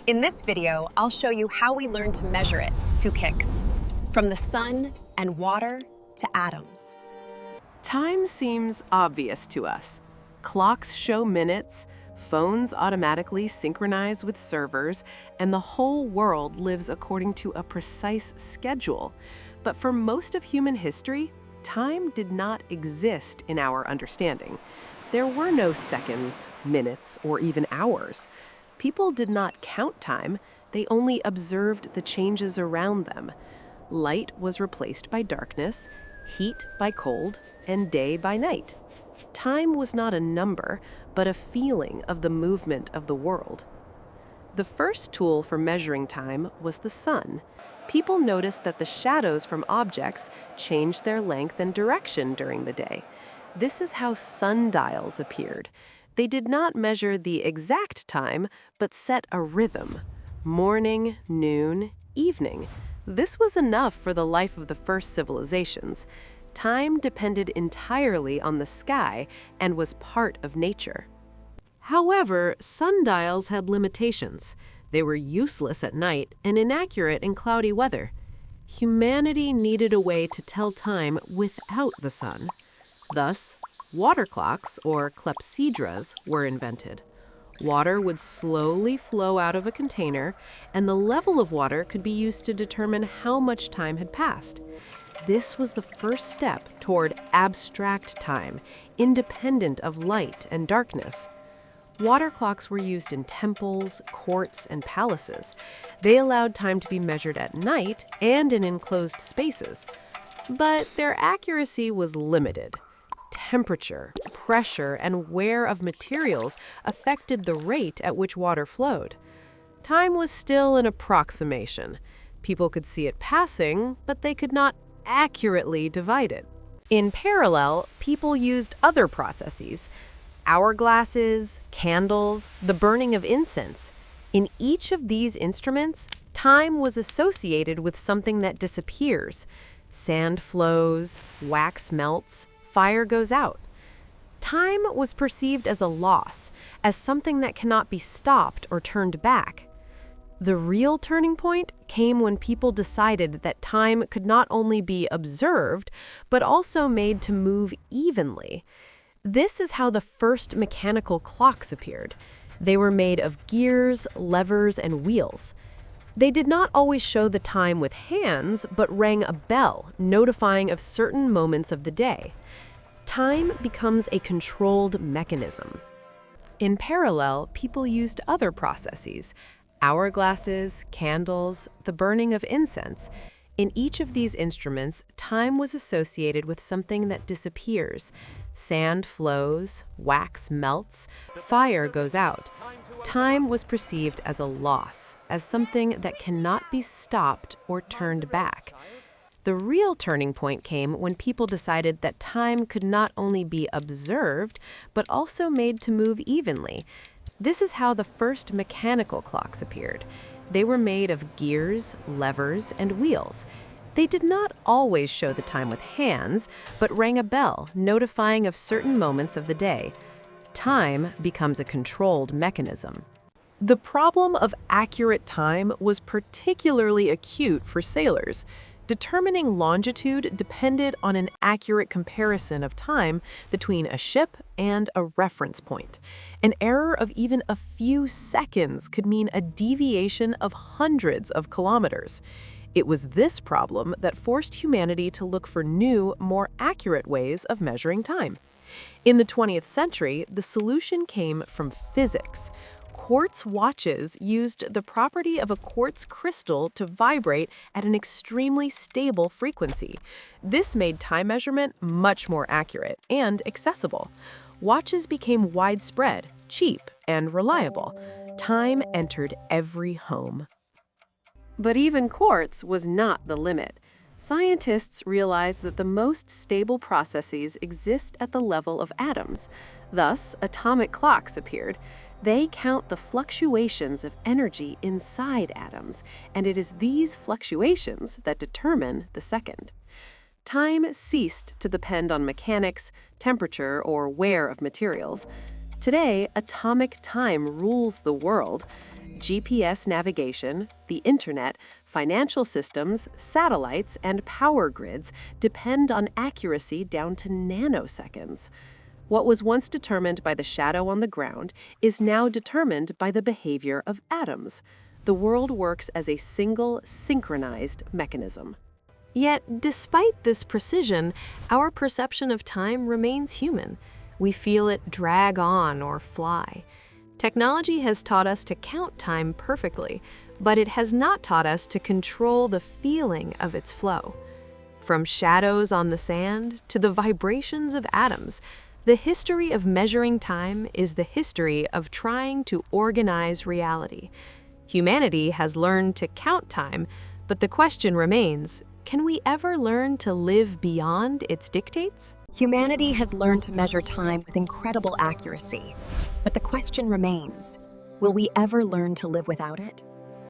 In this video, I'll show you how we learn to measure it through kicks, from the sun and water to atoms. Time seems obvious to us. Clocks show minutes, phones automatically synchronize with servers, and the whole world lives according to a precise schedule. But for most of human history, time did not exist in our understanding. There were no seconds, minutes, or even hours. People did not count time, they only observed the changes around them. Light was replaced by darkness, heat by cold, and day by night. Time was not a number, but a feeling of the movement of the world. The first tool for measuring time was the sun. People noticed that the shadows from objects changed their length and direction during the day. This is how sundials appeared. They did not measure the exact time, but set a rhythm. Morning, noon, evening. This was enough for the life of the first civilizations. Time depended entirely on the sky and was part of nature. However, sundials had limitations. They were useless at night and inaccurate in cloudy weather. Humanity needed a way to tell time without the sun. Thus, water clocks, or clepsydras, were invented. Water would slowly flow out of a container, and the level of water could be used to determine how much time had passed. This was the first step toward abstract time, independent of light and darkness. Water clocks were used in temples, courts, and palaces. They allowed time to be measured at night and in enclosed spaces. But their accuracy was limited. Temperature, pressure, and wear of materials affected the rate at which water flowed. Time was still an approximation. People could see it passing, but they could not accurately divide it. In parallel, people used other processes: hourglasses, candles, the burning of incense. In each of these instruments, time was associated with something that disappears. Sand flows, wax melts, fire goes out. Time was perceived as a loss, as something that cannot be stopped or turned back. The real turning point came when people decided that time could not only be observed, but also made to move evenly. This is how the first mechanical clocks appeared. They were made of gears, levers, and wheels. They did not always show the time with hands, but rang a bell, notifying of certain moments of the day. Time becomes a controlled mechanism. In parallel, people used other processes: hourglasses, candles, the burning of incense. In each of these instruments, time was associated with something that disappears. Sand flows, wax melts, fire goes out. Time was perceived as a loss, as something that cannot be stopped or turned back. The real turning point came when people decided that time could not only be observed, but also made to move evenly. This is how the first mechanical clocks appeared. They were made of gears, levers, and wheels. They did not always show the time with hands, but rang a bell, notifying of certain moments of the day. Time becomes a controlled mechanism. The problem of accurate time was particularly acute for sailors. Determining longitude depended on an accurate comparison of time between a ship and a reference point. An error of even a few seconds could mean a deviation of hundreds of kilometers. It was this problem that forced humanity to look for new, more accurate ways of measuring time. In the 20th century, the solution came from physics. Quartz watches used the property of a quartz crystal to vibrate at an extremely stable frequency. This made time measurement much more accurate and accessible. Watches became widespread, cheap, and reliable. Time entered every home. But even quartz was not the limit. Scientists realized that the most stable processes exist at the level of atoms. Thus, atomic clocks appeared. They count the fluctuations of energy inside atoms, and it is these fluctuations that determine the second. Time ceased to depend on mechanics, temperature, or wear of materials. Today, atomic time rules the world. GPS navigation, the internet, financial systems, satellites, and power grids depend on accuracy down to nanoseconds. What was once determined by the shadow on the ground is now determined by the behavior of atoms. The world works as a single, synchronized mechanism. Yet, despite this precision, our perception of time remains human. We feel it drag on or fly. Technology has taught us to count time perfectly, but it has not taught us to control the feeling of its flow. From shadows on the sand to the vibrations of atoms, the history of measuring time is the history of trying to organize reality. Humanity has learned to count time, but the question remains, can we ever learn to live beyond its dictates? Humanity has learned to measure time with incredible accuracy, but the question remains, will we ever learn to live without it?